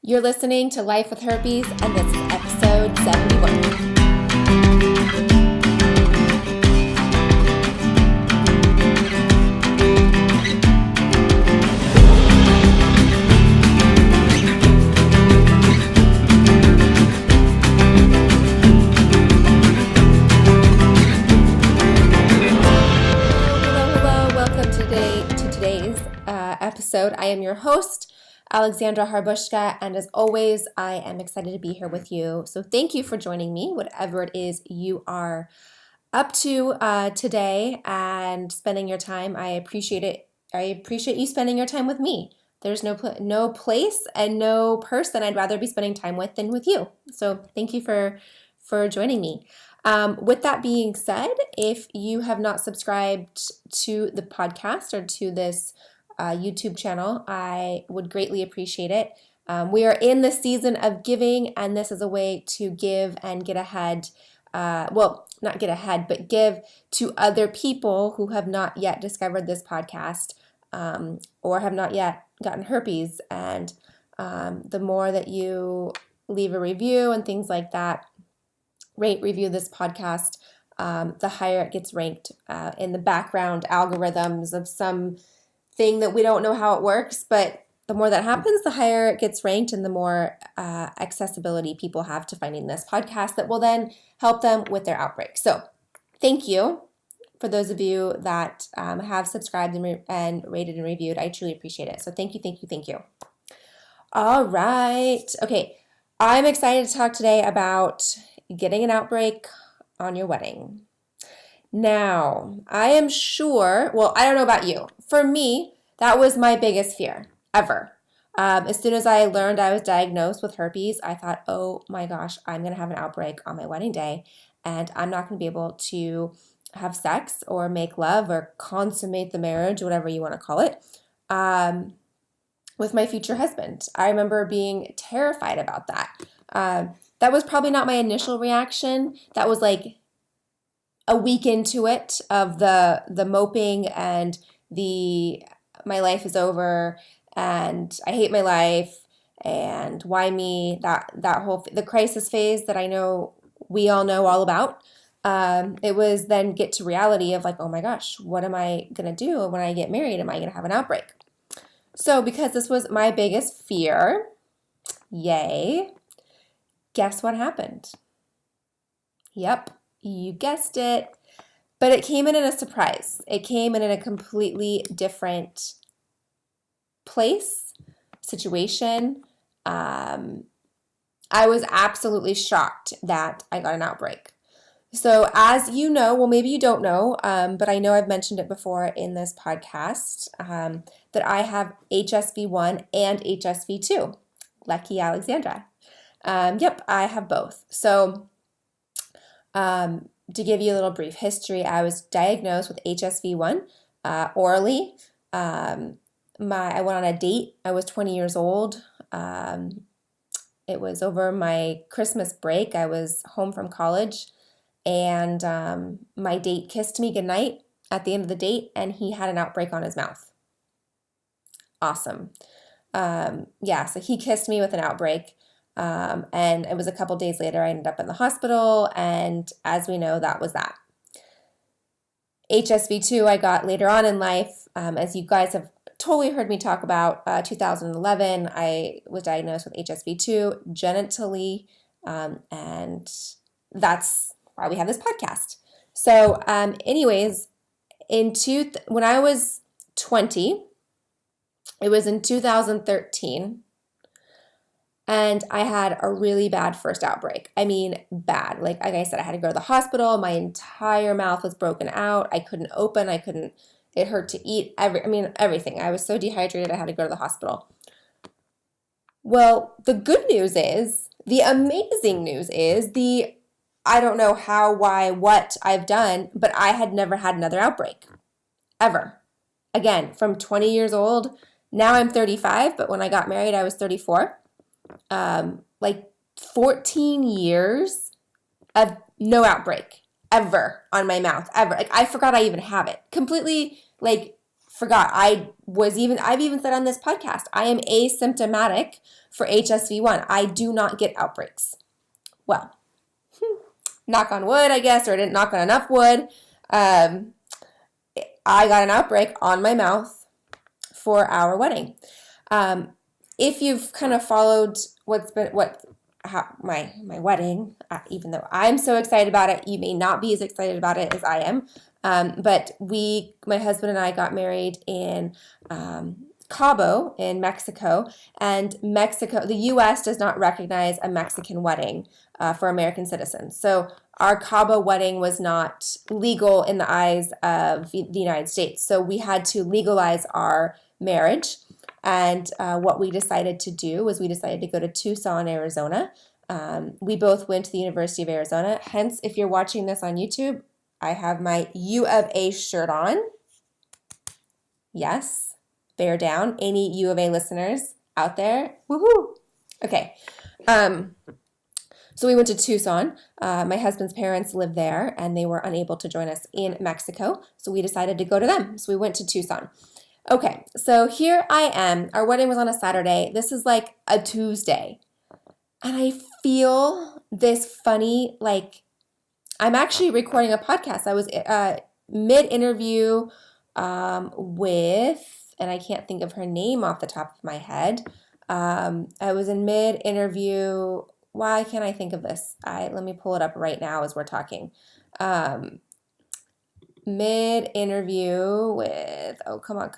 You're listening to Life with Herpes, and this is episode 71. Hello. Welcome to today's episode. I am your host, Alexandra Harbushka, and as always, I am excited to be here with you. So thank you for joining me, whatever it is you are up to today and spending your time. I appreciate it. I appreciate you spending your time with me. There's no place and no person I'd rather be spending time with than with you. So thank you for joining me. With that being said, if you have not subscribed to the podcast or to this YouTube channel, I would greatly appreciate it. We are in the season of giving, and this is a way to give and get ahead. Well, not get ahead, but give to other people who have not yet discovered this podcast or have not yet gotten herpes. And the more that you leave a review and things like that, rate, review this podcast, the higher it gets ranked in the background algorithms of some thing that we don't know how it works, but the more that happens, the higher it gets ranked and the more accessibility people have to finding this podcast that will then help them with their outbreak. So thank you for those of you that have subscribed and rated and reviewed. I truly appreciate it. So thank you. All right. Okay. I'm excited to talk today about getting an outbreak on your wedding. Now, I am sure, well, I don't know about you. For me, that was my biggest fear ever. As soon as I learned I was diagnosed with herpes, I thought, oh my gosh, I'm going to have an outbreak on my wedding day, and I'm not going to be able to have sex or make love or consummate the marriage, whatever you want to call it, with my future husband. I remember being terrified about that. That was probably not my initial reaction. That was like a week into it of the moping and my life is over and I hate my life and why me, that whole the crisis phase that I know we all know all about. It was then get to reality of like, oh my gosh, what am I gonna do when I get married? Am I gonna have an outbreak? So because this was my biggest fear, yay, guess what happened? Yep. You guessed it, but it came in a surprise. It came in a completely different place, situation. I was absolutely shocked that I got an outbreak. So as you know, well, maybe you don't know, but I know I've mentioned it before in this podcast, that I have HSV1 and HSV2. Lucky Alexandra. Yep, I have both. So to give you a little brief history, I was diagnosed with HSV1 orally. I went on a date. I was 20 years old. It was over my Christmas break. I was home from college, and my date kissed me goodnight at the end of the date, and he had an outbreak on his mouth. Awesome. So he kissed me with an outbreak. And it was a couple days later, I ended up in the hospital, and as we know, that was that. HSV2 I got later on in life, as you guys have totally heard me talk about. 2011, I was diagnosed with HSV2 genitally, and that's why we have this podcast. So anyways, when I was 20, it was in 2013, and I had a really bad first outbreak. I mean, bad. Like I said, I had to go to the hospital. My entire mouth was broken out. I couldn't open. It hurt to eat. Everything. I was so dehydrated, I had to go to the hospital. Well, the good news is, the amazing news is, I don't know how, why, what I've done, but I had never had another outbreak. Ever. Again, from 20 years old, now I'm 35, but when I got married, I was 34. 14 years of no outbreak ever on my mouth, ever. Like I forgot I even have it. Completely forgot. I've even said on this podcast, I am asymptomatic for HSV1. I do not get outbreaks. Well, knock on wood, I guess, or I didn't knock on enough wood. I got an outbreak on my mouth for our wedding. If you've kind of followed my wedding, even though I'm so excited about it, you may not be as excited about it as I am. But my husband and I got married in Cabo in Mexico, and the U.S. does not recognize a Mexican wedding for American citizens. So our Cabo wedding was not legal in the eyes of the United States. So we had to legalize our marriage. And what we decided to do was we decided to go to Tucson, Arizona. We both went to the University of Arizona. Hence, if you're watching this on YouTube, I have my U of A shirt on. Yes, bear down. Any U of A listeners out there? Woohoo! Okay. So we went to Tucson. My husband's parents live there, and they were unable to join us in Mexico. So we decided to go to them. So we went to Tucson. Okay, so here I am. Our wedding was on a Saturday. This is like a Tuesday. And I feel this funny, like, I'm actually recording a podcast. I was mid-interview with, and I can't think of her name off the top of my head. I was in mid-interview. Why can't I think of this? Let me pull it up right now as we're talking. Mid-interview with, come on.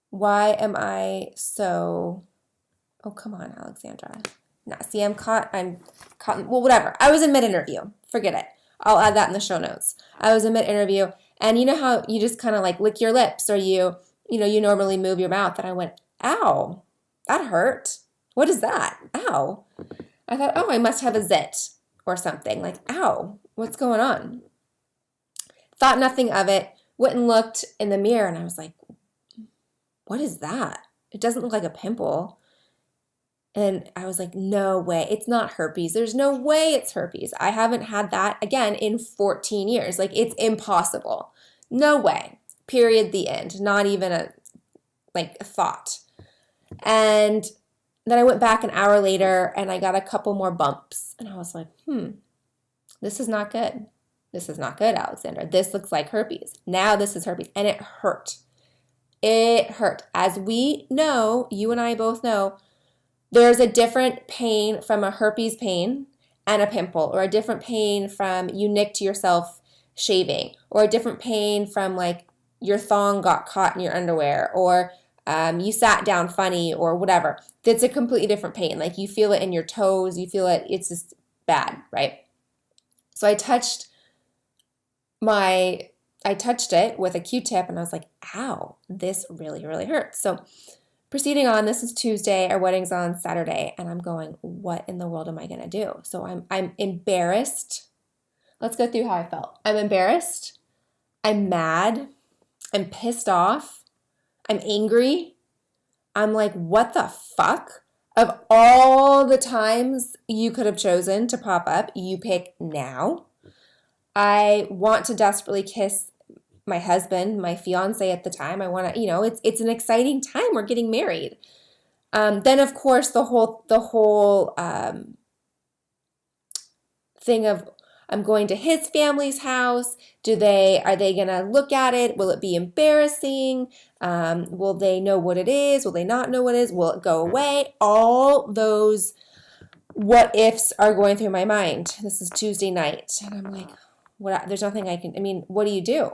Why am I so, come on, Alexandra. No, see, I'm caught, well, whatever. I was in mid-interview. Forget it. I'll add that in the show notes. I was in mid-interview, and you know how you just kind of like lick your lips, or you normally move your mouth, and I went, ow, that hurt. What is that? Ow. I thought, I must have a zit or something. Like, ow, what's going on? Thought nothing of it. Went and looked in the mirror, and I was like, what is that? It doesn't look like a pimple. And I was like, no way. It's not herpes. There's no way it's herpes. I haven't had that, again, in 14 years. Like, it's impossible. No way. Period. The end. Not even a thought. And then I went back an hour later, and I got a couple more bumps. And I was like, this is not good. This is not good, Alexandra. This looks like herpes. Now this is herpes. And it hurt. It hurt. As we know, you and I both know, there's a different pain from a herpes pain and a pimple, or a different pain from you nicked yourself shaving, or a different pain from like your thong got caught in your underwear, or you sat down funny, or whatever. It's a completely different pain. Like, you feel it in your toes. You feel it. It's just bad, right? So I touched it with a Q-tip, and I was like, ow, this really, really hurts. So proceeding on, this is Tuesday. Our wedding's on Saturday, and I'm going, what in the world am I going to do? So I'm embarrassed. Let's go through how I felt. I'm embarrassed. I'm mad. I'm pissed off. I'm angry. I'm like, what the fuck? Of all the times you could have chosen to pop up, you pick now. I want to desperately kiss my husband, my fiance at the time. I want to, it's an exciting time. We're getting married. Then of course the whole thing of, I'm going to his family's house. Are they going to look at it? Will it be embarrassing? Will they know what it is? Will they not know what it is? Will it go away? All those what ifs are going through my mind. This is Tuesday night. And I'm like, there's nothing what do you do?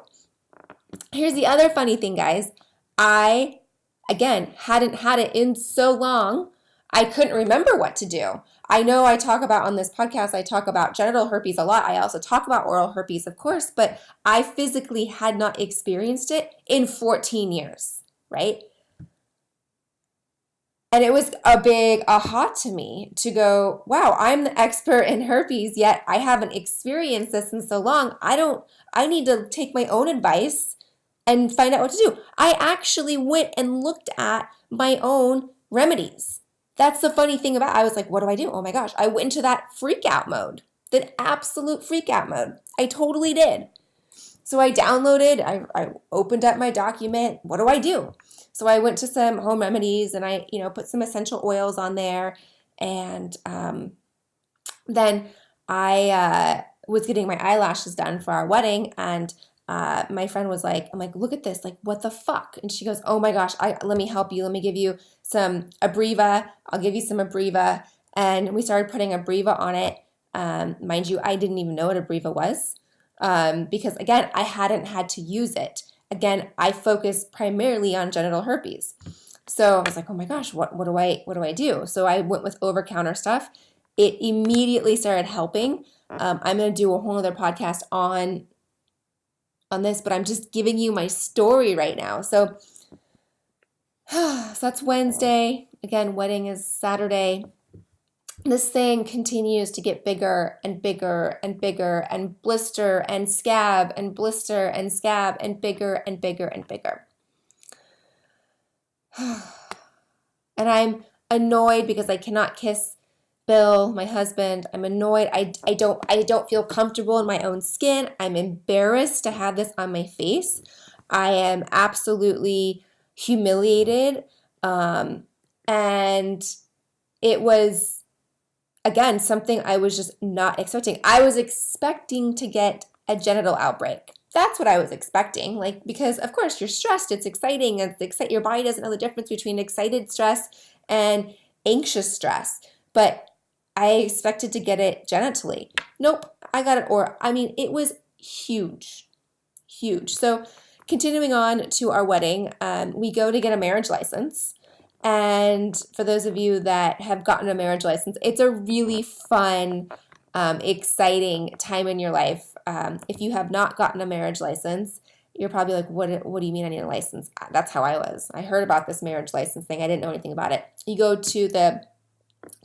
Here's the other funny thing, guys. I, again, hadn't had it in so long, I couldn't remember what to do. I know I talk about on this podcast, I talk about genital herpes a lot. I also talk about oral herpes, of course, but I physically had not experienced it in 14 years, right? And it was a big aha to me to go, wow, I'm the expert in herpes, yet I haven't experienced this in so long. I need to take my own advice and find out what to do. I actually went and looked at my own remedies. That's the funny thing about it. I was like, what do I do? Oh my gosh. I went into that freak out mode, that absolute freak out mode. I totally did. So I downloaded, I opened up my document. What do I do? So I went to some home remedies and I, put some essential oils on there. And then I was getting my eyelashes done for our wedding, and my friend was like, I'm like, look at this, like, what the fuck? And she goes, oh my gosh, let me help you. Let me give you some Abreva. I'll give you some Abreva. And we started putting Abreva on it. Mind you, I didn't even know what Abreva was because, again, I hadn't had to use it. Again, I focus primarily on genital herpes. So I was like, oh my gosh, what do I do? So I went with over-counter stuff. It immediately started helping. I'm going to do a whole other podcast on this, but I'm just giving you my story right now. So that's Wednesday. Again, wedding is Saturday. This thing continues to get bigger and bigger and bigger, and blister and scab and blister and scab and bigger and bigger and bigger. And I'm annoyed because I cannot kiss Bill, my husband. I'm annoyed. I don't feel comfortable in my own skin. I'm embarrassed to have this on my face. I am absolutely humiliated. And it was, again, something I was just not expecting. I was expecting to get a genital outbreak. That's what I was expecting. Because of course you're stressed. It's exciting. Your body doesn't know the difference between excited stress and anxious stress. But I expected to get it genitally. Nope, I got it it was huge, huge. So continuing on to our wedding, we go to get a marriage license. And for those of you that have gotten a marriage license, it's a really fun, exciting time in your life. If you have not gotten a marriage license, you're probably like, what do you mean I need a license? That's how I was. I heard about this marriage license thing. I didn't know anything about it. You go to the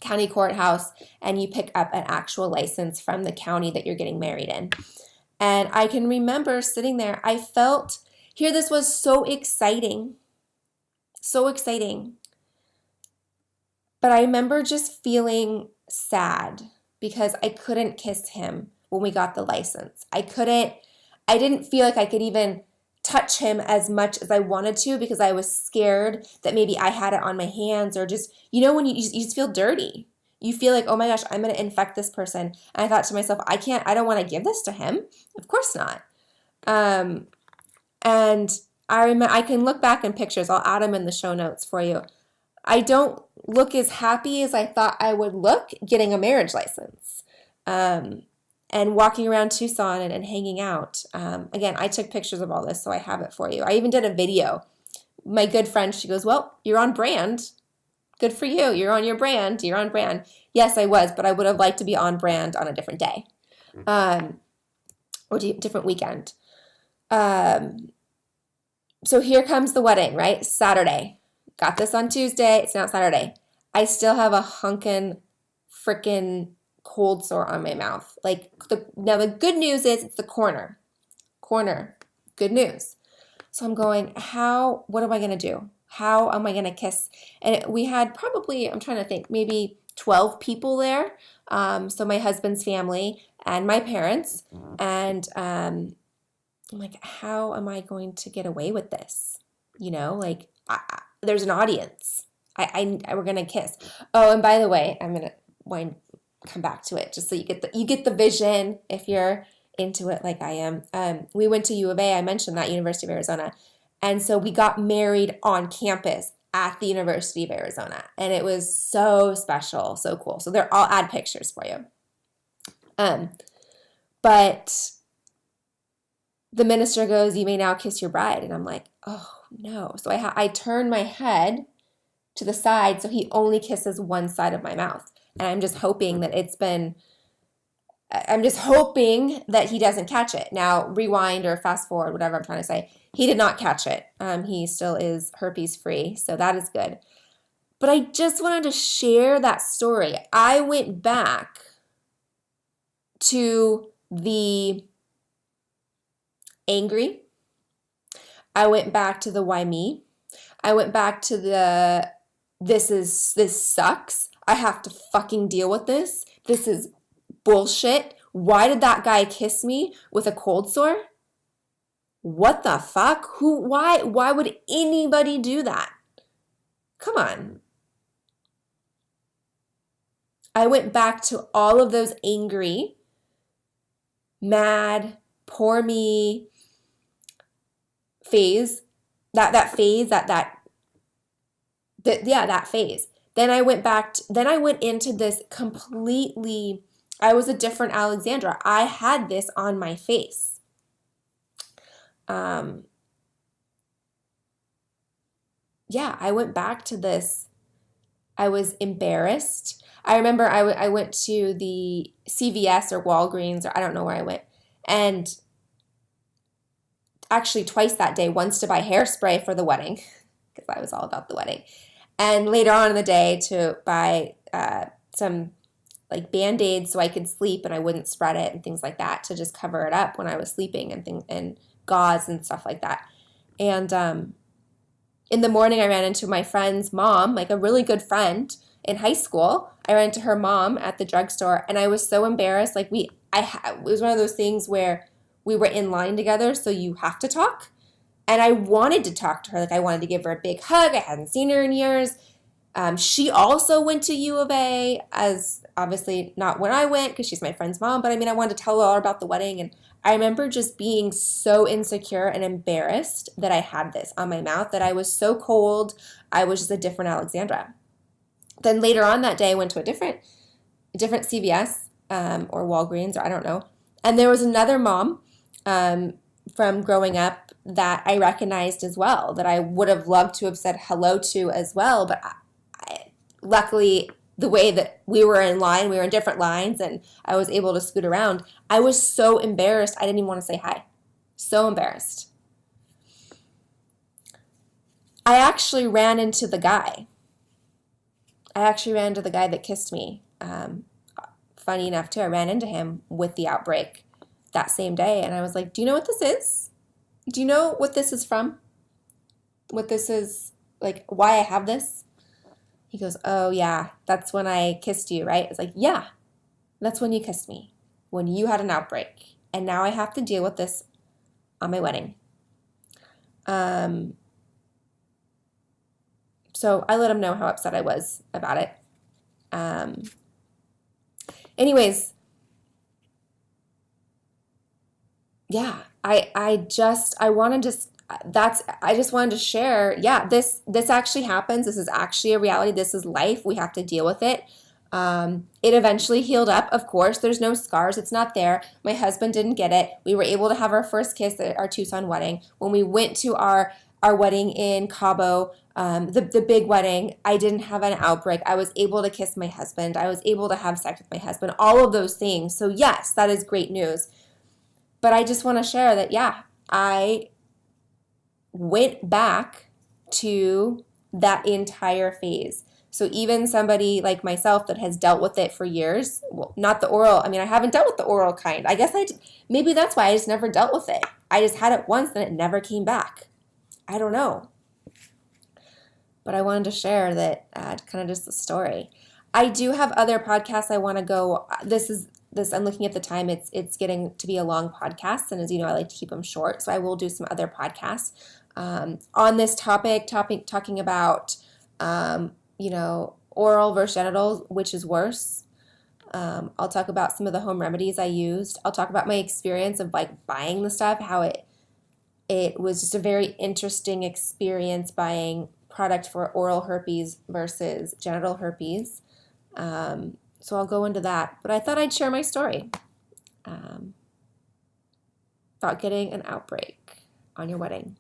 county courthouse and you pick up an actual license from the county that you're getting married in. And I can remember sitting there, I felt, this was so exciting. So exciting. But I remember just feeling sad because I couldn't kiss him when we got the license. I didn't feel like I could even touch him as much as I wanted to because I was scared that maybe I had it on my hands, or just, when you just feel dirty. You feel like, oh my gosh, I'm going to infect this person. And I thought to myself, I don't want to give this to him. Of course not. And I remember, I can look back in pictures. I'll add them in the show notes for you. I don't look as happy as I thought I would look getting a marriage license. And walking around Tucson and hanging out. Again, I took pictures of all this, so I have it for you. I even did a video. My good friend, she goes, well, you're on brand. Good for you. You're on your brand. You're on brand. Yes, I was, but I would have liked to be on brand on a different day. Or different weekend. So here comes the wedding, right? Saturday. Got this on Tuesday. It's now Saturday. I still have a hunkin' frickin' cold sore on my mouth. Now the good news is it's the corner. Good news. So I'm going, what am I going to do? How am I going to kiss? And we had probably, I'm trying to think, maybe 12 people there. So my husband's family and my parents. And I'm like, how am I going to get away with this? There's an audience. We're going to kiss. Oh, and by the way, I'm going to come back to it just so you get the vision if you're into it like I am. We went to U of A. I mentioned that, University of Arizona. And so we got married on campus at the University of Arizona. And it was so special, so cool. So I'll add pictures for you. But the minister goes, you may now kiss your bride. And I'm like, oh no. So I turn my head to the side so he only kisses one side of my mouth. And I'm just hoping that he doesn't catch it. Now, rewind or fast forward, whatever I'm trying to say. He did not catch it. He still is herpes free, so that is good. But I just wanted to share that story. I went back to the angry. I went back to the why me. I went back to the this sucks. I have to fucking deal with this. This is bullshit. Why did that guy kiss me with a cold sore? What the fuck? Why would anybody do that? Come on. I went back to all of those angry, mad, poor me phase, that phase, that phase. Then I went into this completely, I was a different Alexandra. I had this on my face. I went back to this. I was embarrassed. I remember I went to the CVS or Walgreens, or I don't know where I went, and actually twice that day, once to buy hairspray for the wedding, because I was all about the wedding, and later on in the day to buy some like Band-Aids so I could sleep and I wouldn't spread it and things like that, to just cover it up when I was sleeping, and gauze and stuff like that. And in the morning, I ran into my friend's mom, like a really good friend in high school. I ran into her mom at the drugstore, and I was so embarrassed. Like it was one of those things where we were in line together, so you have to talk. And I wanted to talk to her. Like I wanted to give her a big hug. I hadn't seen her in years. She also went to U of A, as obviously not when I went because she's my friend's mom. But I mean, I wanted to tell her all about the wedding, and I remember just being so insecure and embarrassed that I had this on my mouth, that I was so cold. I was just a different Alexandra. Then later on that day, I went to a different CVS or Walgreens, or I don't know. And there was another mom from growing up that I recognized as well, that I would have loved to have said hello to as well. But luckily, the way that we were in line, we were in different lines, and I was able to scoot around. I was so embarrassed, I didn't even want to say hi. So embarrassed. I actually ran into the guy. That kissed me. Funny enough, too, I ran into him with the outbreak that same day, and I was like, do you know what this is? Do you know what this is from? What this is, like, why I have this? He goes, oh, yeah, that's when I kissed you, right? It's like, yeah, that's when you kissed me, when you had an outbreak. And now I have to deal with this on my wedding. So I let him know how upset I was about it. Anyways, yeah, I just wanted to share, yeah, this actually happens. This is actually a reality. This is life. We have to deal with it. It eventually healed up. Of course, there's no scars. It's not there. My husband didn't get it. We were able to have our first kiss at our Tucson wedding. When we went to our wedding in Cabo, the big wedding, I didn't have an outbreak. I was able to kiss my husband. I was able to have sex with my husband, all of those things. So yes, that is great news. But I just want to share that, yeah, I went back to that entire phase. So even somebody like myself that has dealt with it for years, well, not the oral, I mean, I haven't dealt with the oral kind. I guess maybe that's why I just never dealt with it. I just had it once and it never came back. I don't know. But I wanted to share that, kind of just the story. I do have other podcasts I want to go. I'm looking at the time. It's getting to be a long podcast, and as you know, I like to keep them short. So I will do some other podcasts on this topic, talking about oral versus genital, which is worse. I'll talk about some of the home remedies I used. I'll talk about my experience of like buying the stuff, how it was just a very interesting experience buying product for oral herpes versus genital herpes. So I'll go into that. But I thought I'd share my story about getting an outbreak on your wedding.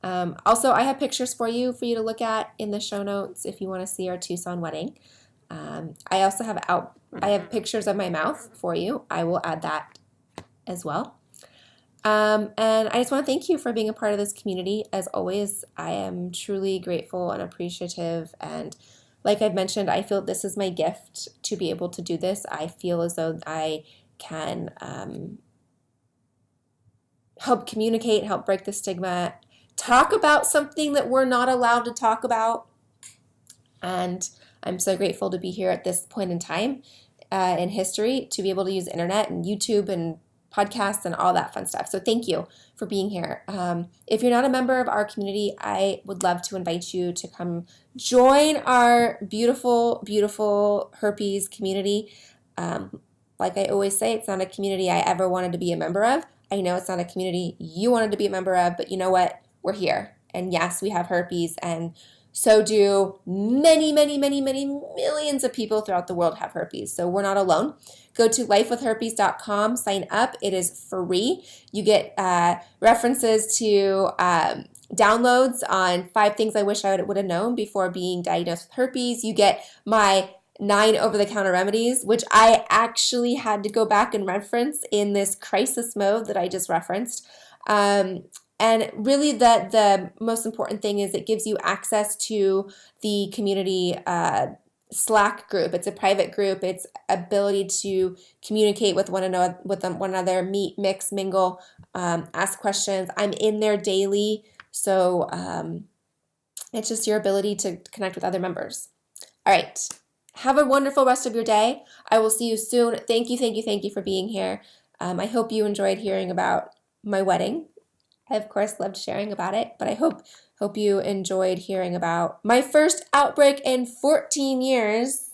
Also, I have pictures for you to look at in the show notes if you want to see our Tucson wedding. I also have pictures of my mouth for you. I will add that as well. And I just want to thank you for being a part of this community. As always, I am truly grateful and appreciative. And like I've mentioned, I feel this is my gift to be able to do this. I feel as though I can help communicate, help break the stigma, talk about something that we're not allowed to talk about. And I'm so grateful to be here at this point in time in history, to be able to use the internet and YouTube and podcasts and all that fun stuff. So thank you for being here. If you're not a member of our community, I would love to invite you to come join our beautiful, beautiful herpes community. Like I always say, it's not a community I ever wanted to be a member of. I know it's not a community you wanted to be a member of, but you know what? We're here. And yes, we have herpes, and so do many, many, many, many millions of people throughout the world have herpes. So we're not alone. Go to lifewithherpes.com, sign up. It is free. You get references to downloads on 5 things I wish I would have known before being diagnosed with herpes. You get my 9 over-the-counter remedies, which I actually had to go back and reference in this crisis mode that I just referenced. And really the most important thing is it gives you access to the community Slack group. It's a private group. It's ability to communicate with one another, meet, mix, mingle, ask questions. I'm in there daily. So it's just your ability to connect with other members. All right. Have a wonderful rest of your day. I will see you soon. Thank you, thank you, thank you for being here. I hope you enjoyed hearing about my wedding. I, of course, loved sharing about it, but I hope you enjoyed hearing about my first outbreak in 14 years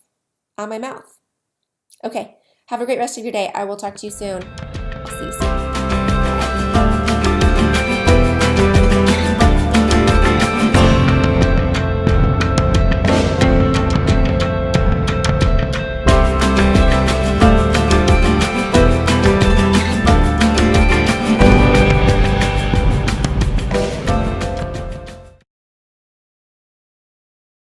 on my mouth. Okay, have a great rest of your day. I will talk to you soon. I'll see you soon.